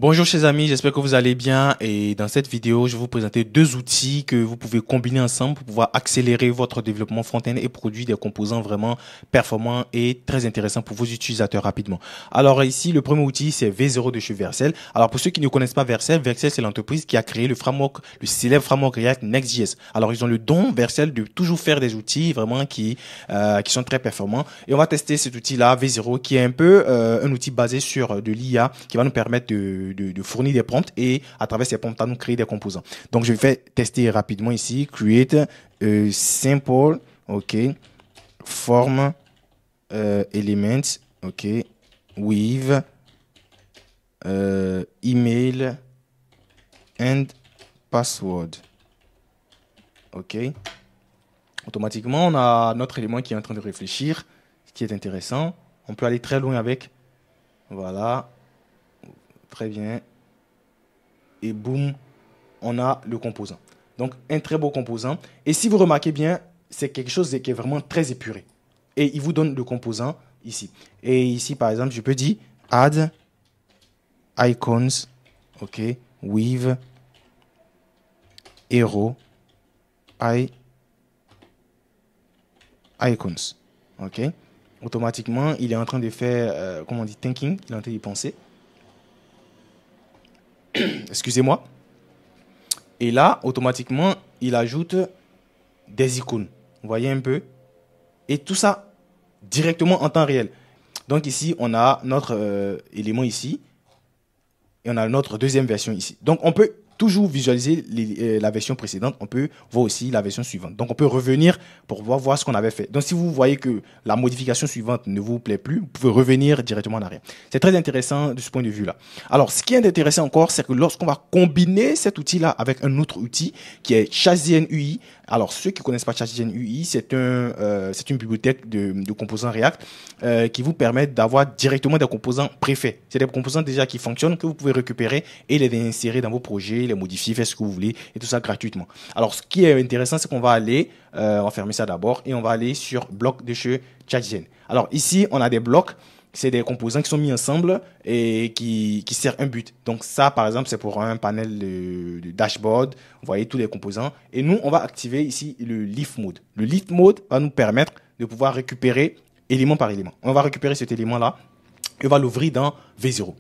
Bonjour chers amis, j'espère que vous allez bien et dans cette vidéo, je vais vous présenter deux outils que vous pouvez combiner ensemble pour pouvoir accélérer votre développement front-end et produire des composants vraiment performants et très intéressants pour vos utilisateurs rapidement. Alors ici, le premier outil, c'est V0 de chez Vercel. Alors pour ceux qui ne connaissent pas Vercel, Vercel c'est l'entreprise qui a créé le framework, le célèbre framework React Next.js. Alors ils ont le don, Vercel, de toujours faire des outils vraiment qui sont très performants. Et on va tester cet outil-là, V0, qui est un peu un outil basé sur de l'IA qui va nous permettre de fournir des prompts et à travers ces prompts, à nous créer des composants. Donc, je vais tester rapidement ici. Create a simple, OK, form element, OK, with email and password. OK. Automatiquement, on a notre élément qui est en train de réfléchir, ce qui est intéressant. On peut aller très loin avec. Voilà. Très bien. Et boum, on a le composant. Donc, un très beau composant. Et si vous remarquez bien, c'est quelque chose qui est vraiment très épuré. Et il vous donne le composant ici. Et ici, par exemple, je peux dire add icons, OK, with hero icons. OK. Automatiquement, il est en train de faire, comment on dit, thinking, il est en train d'y penser. Excusez-moi. Et là, automatiquement, il ajoute des icônes. Vous voyez un peu? Et tout ça directement en temps réel. Donc ici, on a notre élément ici. Et on a notre deuxième version ici. Donc on peut toujours visualiser la version précédente. On peut voir aussi la version suivante. Donc on peut revenir pour voir ce qu'on avait fait. Donc si vous voyez que la modification suivante ne vous plaît plus, vous pouvez revenir directement en arrière. C'est très intéressant de ce point de vue-là. Alors ce qui est intéressant encore, c'est que lorsqu'on va combiner cet outil-là avec un autre outil qui est ChatGen UI. Alors ceux qui ne connaissent pas ChatGen UI, c'est une bibliothèque de composants React qui vous permet d'avoir directement des composants préfaits. C'est des composants déjà qui fonctionnent que vous pouvez récupérer et les insérer dans vos projets, les modifier, faire ce que vous voulez et tout ça gratuitement. Alors ce qui est intéressant, c'est qu'on va aller, on va fermer ça d'abord et on va aller sur bloc de chez ChatGen. Alors ici, on a des blocs. C'est des composants qui sont mis ensemble et qui servent un but. Donc ça, par exemple, c'est pour un panel de dashboard. Vous voyez tous les composants. Et nous, on va activer ici le lift mode. Le lift mode va nous permettre de pouvoir récupérer élément par élément. On va récupérer cet élément-là et on va l'ouvrir dans V0.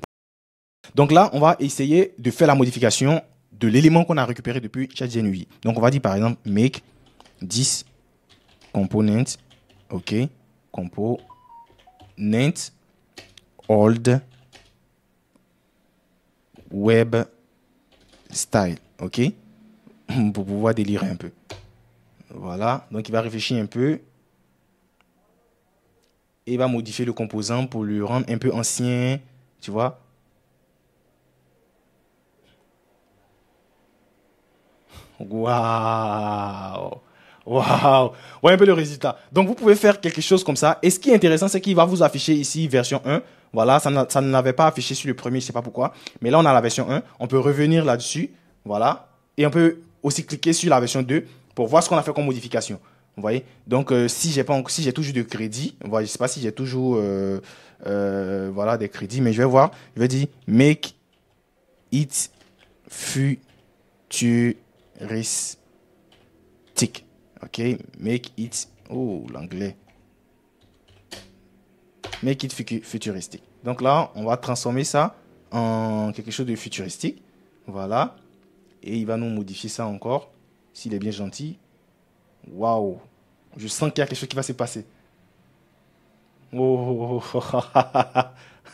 Donc là, on va essayer de faire la modification de l'élément qu'on a récupéré depuis ChatGen UI. Donc on va dire par exemple make this component, OK, component old web style, OK, pour pouvoir délirer un peu. Voilà, donc il va réfléchir un peu et il va modifier le composant pour le rendre un peu ancien, tu vois. Waouh! Waouh! Voyez un peu le résultat. Donc, vous pouvez faire quelque chose comme ça. Et ce qui est intéressant, c'est qu'il va vous afficher ici version 1. Voilà, ça ne l'avait pas affiché sur le premier, je ne sais pas pourquoi. Mais là, on a la version 1. On peut revenir là-dessus. Voilà. Et on peut aussi cliquer sur la version 2 pour voir ce qu'on a fait comme modification. Vous voyez? Donc, si j'ai toujours de crédits, voilà, je ne sais pas si j'ai toujours voilà, des crédits, mais je vais voir. Je vais dire make it futuristic. OK, make it, oh, l'anglais. Make it futuristique. Donc là, on va transformer ça en quelque chose de futuristique. Voilà. Et il va nous modifier ça encore. S'il est bien gentil. Waouh. Je sens qu'il y a quelque chose qui va se passer. Oh.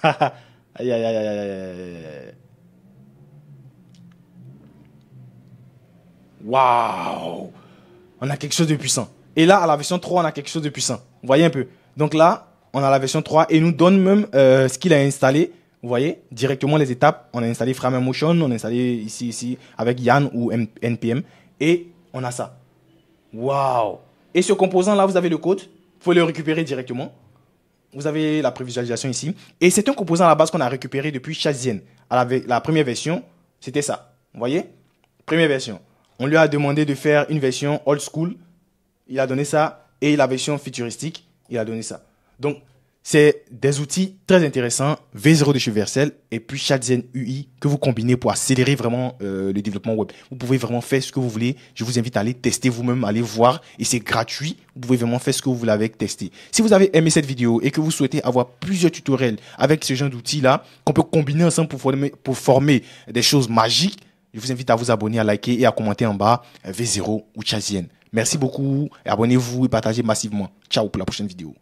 Aïe, aïe, aïe, aïe, aïe. Waouh. On a quelque chose de puissant. Et là, à la version 3, on a quelque chose de puissant. Vous voyez un peu. Donc là, on a la version 3 et il nous donne même ce qu'il a installé. Vous voyez, directement les étapes. On a installé Framemotion, on a installé ici, avec Yann ou NPM. Et on a ça. Waouh! Et ce composant-là, vous avez le code. Vous pouvez le récupérer directement. Vous avez la prévisualisation ici. Et c'est un composant à la base qu'on a récupéré depuis ChatGen. La première version, c'était ça. Vous voyez? Première version. On lui a demandé de faire une version old school. Il a donné ça. Et la version futuristique, il a donné ça. Donc, C'est des outils très intéressants, V0 de chez Vercel et puis ChatZen UI que vous combinez pour accélérer vraiment le développement web. Vous pouvez vraiment faire ce que vous voulez. Je vous invite à aller tester vous-même, aller voir et c'est gratuit. Vous pouvez vraiment faire ce que vous voulez avec tester. Si vous avez aimé cette vidéo et que vous souhaitez avoir plusieurs tutoriels avec ce genre d'outils-là qu'on peut combiner ensemble pour former des choses magiques, je vous invite à vous abonner, à liker et à commenter en bas V0 ou ChatZen. Merci beaucoup, abonnez-vous et partagez massivement. Ciao pour la prochaine vidéo.